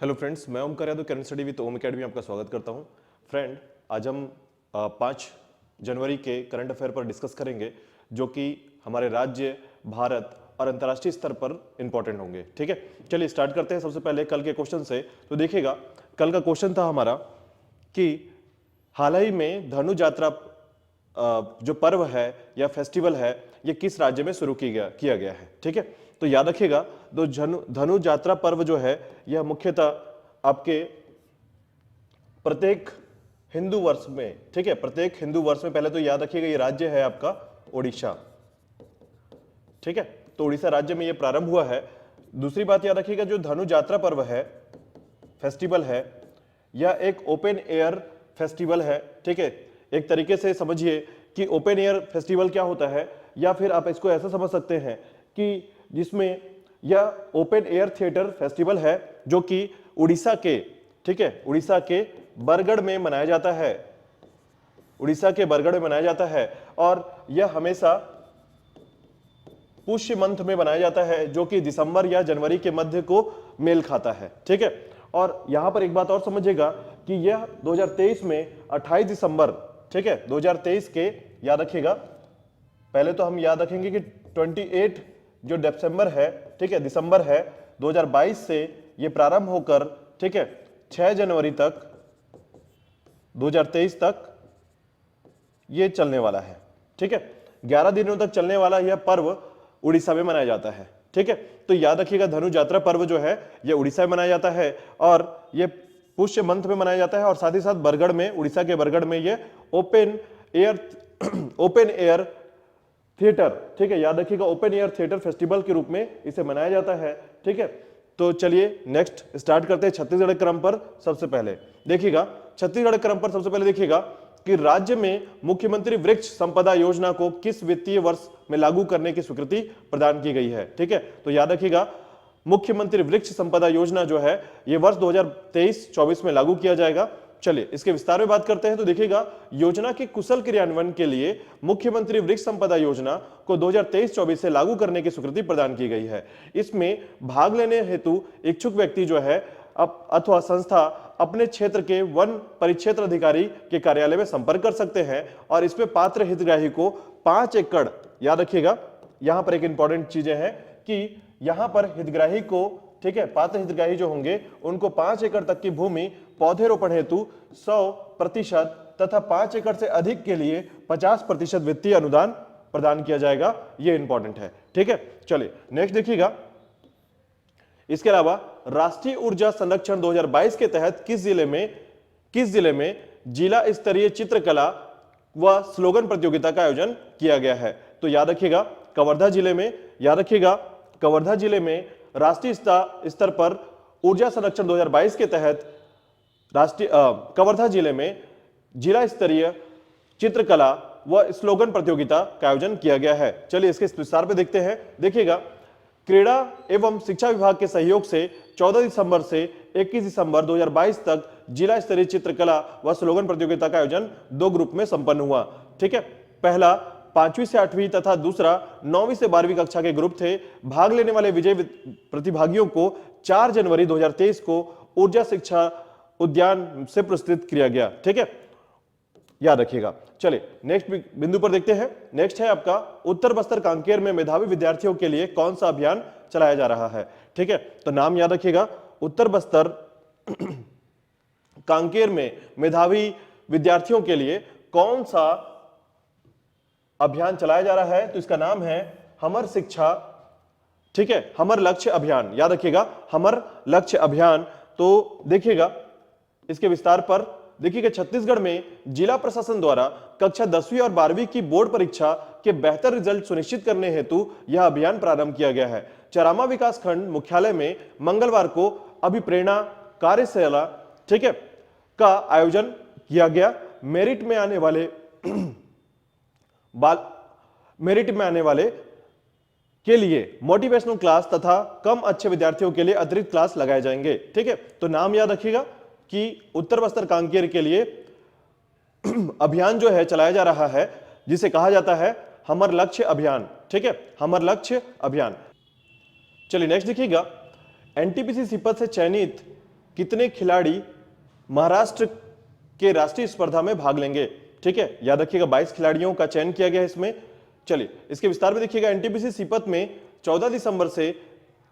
Hello friends, मैं Omkar Yadav, current study with Om academy आपका स्वागत करता हूं। फ्रेंड, आज हम 5 जनवरी के करंट अफेयर पर डिस्कस करेंगे जो कि हमारे राज्य, भारत और अंतर्राष्ट्रीय स्तर पर इंपॉर्टेंट होंगे। ठीक है, चलिए स्टार्ट करते हैं। सबसे पहले कल के क्वेश्चन से। तो देखिएगा, कल का क्वेश्चन था हमारा कि हाल ही में धनु यात्रा जो पर्व है या फेस्टिवल है, ये किस राज्य में शुरू किया गया है। ठीक है, तो याद रखिएगा, तो धनु यात्रा पर्व जो है यह मुख्यतः आपके प्रत्येक हिंदू वर्ष में, ठीक है, प्रत्येक हिंदू वर्ष में, पहले तो याद रखिएगा ये राज्य है आपका ओडिशा। ठीक है, तो उड़ीसा राज्य में ये प्रारंभ हुआ है। दूसरी बात याद रखिएगा, जो धनु यात्रा पर्व है, फेस्टिवल है, यह एक ओपन एयर फेस्टिवल है। ठीक है, एक तरीके से समझिए कि ओपन एयर फेस्टिवल क्या होता है, या फिर आप इसको ऐसा समझ सकते हैं कि जिसमें यह ओपन एयर थिएटर फेस्टिवल है जो कि उड़ीसा के, ठीक है, उड़ीसा के बरगढ़ में मनाया जाता है। उड़ीसा के बरगढ़ में मनाया जाता है और यह हमेशा पुष्य मंथ में मनाया जाता है जो कि दिसंबर या जनवरी के मध्य को मेल खाता है। ठीक है, और यहां पर एक बात और समझिएगा कि यह 2023 में 28 दिसंबर, ठीक है, 2023 के, याद रखिएगा, पहले तो हम याद रखेंगे कि 28 जो दिसंबर है, ठीक है, दिसंबर है 2022 से ये प्रारंभ होकर, ठीक है, 6 जनवरी तक 2023 तक ये चलने वाला है। ठीक है, 11 दिनों तक चलने वाला यह पर्व उड़ीसा में मनाया जाता है। ठीक है, तो याद रखिएगा, धनु यात्रा पर्व जो है यह उड़ीसा में मनाया जाता है और यह पुष्य मंथ में मनाया जाता है, और साथ ही साथ बरगढ़ में, उड़ीसा के बरगढ़ में यह ओपन एयर थिएटर, ठीक है, याद रखिएगा, ओपन एयर थिएटर फेस्टिवल के रूप में इसे मनाया जाता है। ठीक है, तो चलिए नेक्स्ट स्टार्ट करते हैं छत्तीसगढ़ क्रम पर। सबसे पहले देखिएगा, छत्तीसगढ़ क्रम पर सबसे पहले देखिएगा कि राज्य में मुख्यमंत्री वृक्ष संपदा योजना को किस वित्तीय वर्ष में लागू करने की स्वीकृति प्रदान की गई है। ठीक है, तो याद रखिएगा, मुख्यमंत्री वृक्ष संपदा योजना जो है ये वर्ष 2023-24 में लागू किया जाएगा। चलिए इसके विस्तार में बात करते हैं। तो देखिएगा, योजना के कुशल क्रियान्वयन के लिए मुख्यमंत्री वृक्ष संपदा योजना को 2023-24 से लागू करने की स्वीकृति प्रदान की गई है। इसमें भाग लेने हेतु इच्छुक व्यक्ति जो है अथवा संस्था अपने क्षेत्र के वन परिक्षेत्र अधिकारी के कार्यालय में संपर्क कर सकते हैं और इसमें पात्र हितग्राही को 5 एकड़, याद रखिएगा, यहां पर एक इंपॉर्टेंट चीजें हैं कि यहां पर हितग्राही को, ठीक है, पात्र हितग्राही जो होंगे उनको 5 एकड़ तक की भूमि पौधेरोपण हेतु 100% तथा 5 एकड़ से अधिक के लिए 50% वित्तीय अनुदान प्रदान किया जाएगा। यह इंपॉर्टेंट है। ठीक है, चलिए नेक्स्ट देखिएगा। इसके अलावा राष्ट्रीय ऊर्जा संरक्षण 2022 के तहत किस जिले में जिला स्तरीय चित्रकला व स्लोगन प्रतियोगिता का आयोजन किया गया है। तो याद रखिएगा, कवर्धा जिले में, याद रखिएगा, कवर्धा जिले में राष्ट्रीय स्तर पर ऊर्जा संरक्षण 2022 के तहत कवर्धा जिले में जिला स्तरीय चित्रकला व स्लोगन प्रतियोगिता का आयोजन किया गया है। चलिए इसके विस्तार पे देखते हैं। देखिएगा, क्रीड़ा एवं शिक्षा विभाग के सहयोग से 14 दिसंबर से 21 दिसंबर 2022 तक जिला स्तरीय चित्रकला व स्लोगन प्रतियोगिता का आयोजन 2 ग्रुप में संपन्न हुआ। ठीक है, पहला 5वीं से 8वीं तथा दूसरा 9वीं से 12वीं कक्षा के ग्रुप थे। भाग लेने वाले विजयी प्रतिभागियों को 4 जनवरी 2023 को ऊर्जा शिक्षा उद्यान से पुरस्कृत किया गया। ठीक है, याद रखिएगा। चलिए नेक्स्ट बिंदु पर देखते हैं। नेक्स्ट है आपका उत्तर बस्तर कांकेर में मेधावी विद्यार्थियों के लिए कौन सा अभियान चलाया जा रहा है। ठीक है, तो नाम याद रखिएगा, उत्तर बस्तर कांकेर में मेधावी विद्यार्थियों के लिए कौन सा अभियान चलाया जा रहा है। तो इसका नाम है हमर शिक्षा, ठीक है, हमर लक्ष्य अभियान। याद रखिएगा, हमर लक्ष्य अभियान। तो देखिएगा इसके विस्तार पर, देखिएगा, छत्तीसगढ़ में जिला प्रशासन द्वारा कक्षा 10वीं और 12वीं की बोर्ड परीक्षा के बेहतर रिजल्ट सुनिश्चित करने हेतु यह अभियान प्रारंभ किया गया है। चरामा विकास खंड मुख्यालय में मंगलवार को अभिप्रेरणा कार्यशाला, ठीक है, का आयोजन किया गया। मेरिट में आने वाले के लिए मोटिवेशनल क्लास तथा कम अच्छे विद्यार्थियों के लिए अतिरिक्त क्लास लगाए जाएंगे। ठीक है, तो नाम याद रखिएगा कि उत्तर बस्तर कांकेर के लिए अभियान जो है चलाया जा रहा है जिसे कहा जाता है हमर लक्ष्य अभियान। ठीक है, हमर लक्ष्य अभियान। चलिए नेक्स्ट देखिएगा, एनटीपीसी सीपत से चयनित कितने खिलाड़ी महाराष्ट्र के राष्ट्रीय स्पर्धा में भाग लेंगे? ठीक है, याद रखिएगा 22 खिलाड़ियों का चयन किया गया है इसमें। चलिए इसके विस्तार में देखिएगा। एनटीपीसी सीपत में 14 दिसंबर से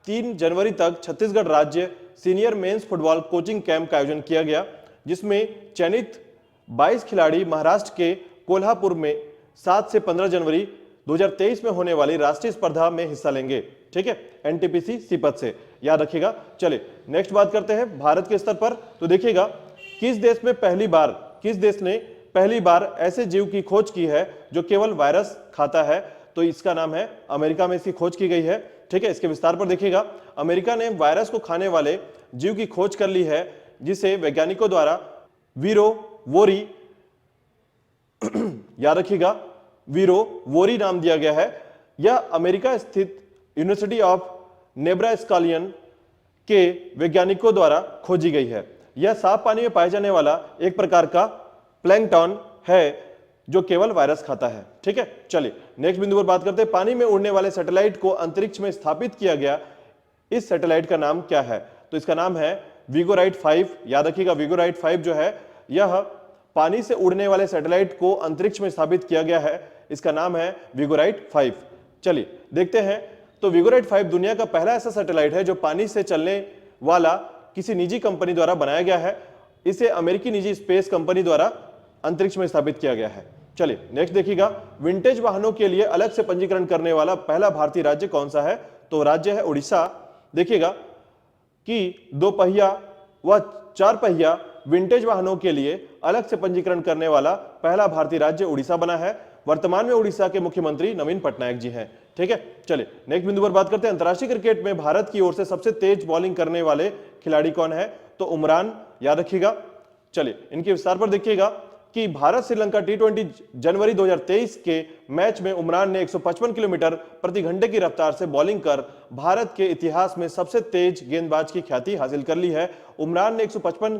3 जनवरी तक छत्तीसगढ़ राज्य senior mains football coaching camp का आयोजन किया गया, जिसमें चयनित 22 खिलाड़ी महाराष्ट्र के कोल्हापुर में 7 से 15 जनवरी 2023 में होने वाली राष्ट्रीय स्पर्धा में हिस्सा लेंगे। ठीक है, एनटीपीसी सीपत से, याद रखिएगा। चलिए नेक्स्ट बात करते हैं भारत के स्तर पर। तो देखिएगा किस देश ने पहली बार ऐसे जीव की खोज की है जो केवल वायरस खाता है? तो इसका नाम है, अमेरिका में इसकी खोज की गई है। ठीक है, इसके विस्तार पर देखिएगा। अमेरिका ने वायरस को खाने वाले जीव की खोज कर ली है, जिसे वैज्ञानिकों द्वारा वीरो वोरी याद रखिएगा वीरो वोरी नाम दिया गया है। यह अमेरिका स्थित यूनिवर्सिटी ऑफ नेब्रास्कालियन के वैज्ञानिकों द्वारा खोजी गई है। यह साफ पानी में पाए जाने वाला एक प्रकार का प्लैंकटन है जो केवल वायरस खाता है। ठीक है, चलिए नेक्स्ट बिंदु पर बात करते हैं। पानी में उड़ने वाले सैटेलाइट को अंतरिक्ष में स्थापित किया गया, इस सैटेलाइट का नाम क्या है? तो इसका नाम है विगोराइट 5। याद रखिएगा विगोराइट 5 जो है, यह पानी से उड़ने वाले सैटेलाइट को अंतरिक्ष में स्थापित किया गया है, इसका नाम है विगोराइट 5। चलिए देखते हैं। तो विगोराइट 5 दुनिया का पहला ऐसा सैटेलाइट है जो पानी से चलने वाला किसी निजी कंपनी द्वारा बनाया गया है। इसे अमेरिकी निजी स्पेस कंपनी द्वारा अंतरिक्ष में स्थापित किया गया है। चलिए नेक्स्ट देखिएगा। विंटेज वाहनों के लिए अलग से पंजीकरण करने वाला पहला भारतीय राज्य कौन सा है? तो राज्य है उड़ीसा। देखिएगा कि 2 पहिया व 4 पहिया विंटेज वाहनों के लिए अलग से पंजीकरण करने वाला पहला भारतीय राज्य उड़ीसा बना है। वर्तमान में उड़ीसा के मुख्यमंत्री नवीन पटनायक जी हैं। ठीक है, चलिए नेक्स्ट बिंदु पर बात करते हैं। अंतर्राष्ट्रीय क्रिकेट में भारत की ओर से सबसे तेज बॉलिंग करने वाले खिलाड़ी कौन है? तो उमरान, याद रखिएगा। चलिए इनके विस्तार पर देखिएगा कि भारत श्रीलंका T20 जनवरी 2023 के मैच में उमरान ने 155 किलोमीटर प्रति घंटे की रफ्तार से बॉलिंग कर भारत के इतिहास में सबसे तेज गेंदबाज की ख्याति हासिल कर ली है। उमरान ने 155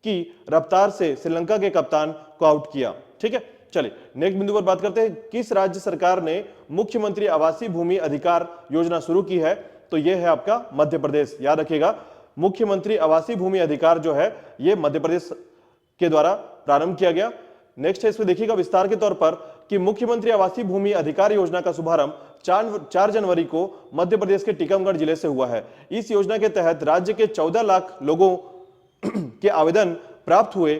की रफ्तार से श्रीलंका के कप्तान को आउट किया। ठीक है, चलिए नेक्स्ट बिंदु पर बात करते हैं। किस राज्य सरकार ने मुख्यमंत्री आवासीय भूमि अधिकार योजना शुरू की है? तो यह है आपका मध्य प्रदेश। याद रखिएगा मुख्यमंत्री आवासीय भूमि अधिकार जो है यह मध्य प्रदेश के द्वारा प्रारंभ किया गया। नेक्स्ट है, इसमें देखिएगा विस्तार के तौर पर कि मुख्यमंत्री आवासीय भूमि अधिकार योजना का शुभारंभ 4 जनवरी को मध्य प्रदेश के टीकमगढ़ जिले से हुआ है। इस योजना के तहत राज्य के 14 लाख लोगों के आवेदन प्राप्त हुए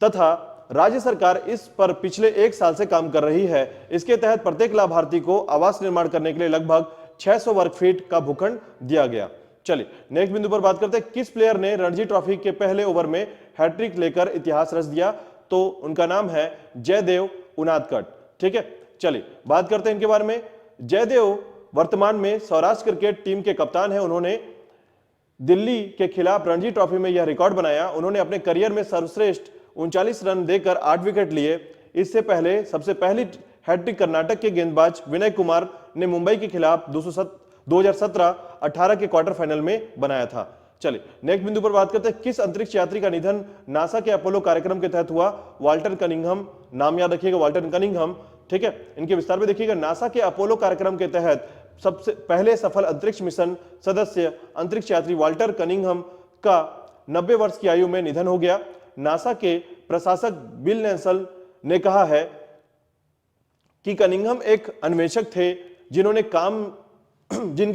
तथा राज्य सरकार इस पर पिछले 1 साल से काम कर रही है। इसके तहत प्रत्येक लाभार्थी को आवास निर्माण करने के लिए लगभग 600 वर्ग फीट का भूखंड दिया गया। चलिए नेक्स्ट बिंदु पर बात करते हैं। किस प्लेयर ने रणजी ट्रॉफी के पहले ओवर में हैट्रिक लेकर इतिहास रच दिया? तो उनका नाम है जयदेव उनादकट। ठीक है, चलिए बात करते हैं इनके बारे में। जयदेव वर्तमान में सौराष्ट्र क्रिकेट टीम के कप्तान है। उन्होंने दिल्ली के खिलाफ रणजी ट्रॉफी में यह रिकॉर्ड बनाया। उन्होंने अपने करियर में सर्वश्रेष्ठ 39 रन देकर 8 विकेट लिए। इससे पहले सबसे पहली हैट्रिक कर्नाटक के गेंदबाज विनय कुमार ने मुंबई के खिलाफ 2017-18 के क्वार्टर फाइनल में बनाया था। चलिए नेक्स्ट बिंदु पर बात करते हैं। किस अंतरिक्ष यात्री का निधन नासा के अपोलो कार्यक्रम के तहत हुआ? वाल्टर कनिंघम, नाम याद रखिएगा वाल्टर कनिंघम। ठीक है, इनके विस्तार में देखिएगा। नासा के अपोलो कार्यक्रम के तहत सबसे पहले सफल अंतरिक्ष मिशन सदस्य अंतरिक्ष यात्री वाल्टर कनिंघम का 90 वर्ष की आयु में निधन हो गया। नासा के प्रशासक बिल नेल्सन ने कहा है कि कनिंघम एक अन्वेषक थे जिनके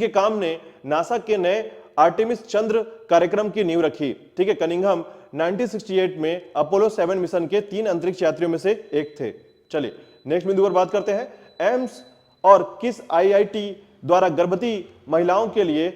काम ने नासा के नए आर्टेमिस चंद्र कार्यक्रम की नींव रखी। ठीक है, कनिंघम 1968 में अपोलो 7 मिशन के 3 अंतरिक्ष यात्रियों में से एक थे। चलिए नेक्स्ट बिंदु पर बात करते हैं। एम्स और किस आईआईटी द्वारा गर्भवती महिलाओं के लिए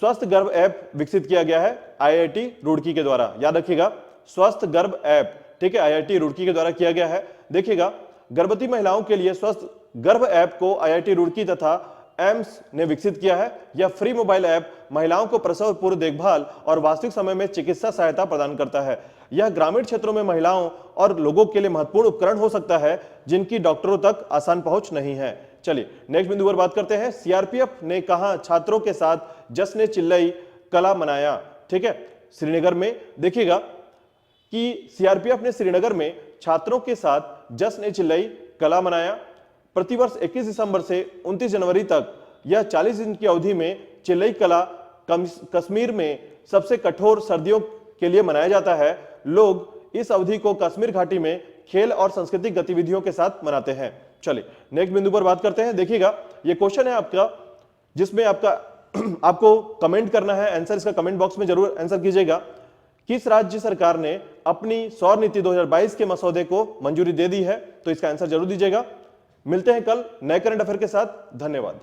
स्वस्थ गर्भ ऐप विकसित किया गया है? आईआईटी रुड़की के द्वारा। याद रखिएगा स्वस्थ गर्भ ऐप, ठीक है, आईआईटी रुड़की के द्वारा किया गया है। देखिएगा गर्भवती महिलाओं के लिए स्वस्थ गर्भ ऐप को आईआईटी रुड़की तथा एम्स ने विकसित किया है। यह फ्री मोबाइल ऐप महिलाओं को प्रसव पूर्व देखभाल और वास्तविक समय में चिकित्सा सहायता प्रदान करता है। यह ग्रामीण क्षेत्रों में महिलाओं और लोगों के लिए महत्वपूर्ण उपकरण हो सकता है जिनकी डॉक्टरों तक आसान पहुंच नहीं है। चलिए नेक्स्ट बिंदु पर बात करते हैं। सीआरपीएफ ने कहा छात्रों के साथ जश्न चिल्लई कला मनाया? ठीक है, श्रीनगर में। देखिएगा कि सीआरपीएफ ने श्रीनगर में छात्रों के साथ जश्न चिल्लई कला मनाया। प्रतिवर्ष 21 दिसंबर से 29 जनवरी तक यह 40 दिन की अवधि में चिल्लई कला कश्मीर में सबसे कठोर सर्दियों के लिए मनाया जाता है। लोग इस अवधि को कश्मीर घाटी में खेल और सांस्कृतिक गतिविधियों के साथ मनाते हैं। चलिए नेक्स्ट बिंदु पर बात करते हैं। देखिएगा ये क्वेश्चन है आपका, जिसमें आपको कमेंट करना है आंसर, इसका कमेंट बॉक्स में जरूर आंसर कीजिएगा। किस राज्य सरकार ने अपनी सौर नीति 2022 के मसौदे को मंजूरी दे दी है? तो इसका आंसर जरूर दीजिएगा। मिलते हैं कल नए करंट अफेयर के साथ। धन्यवाद।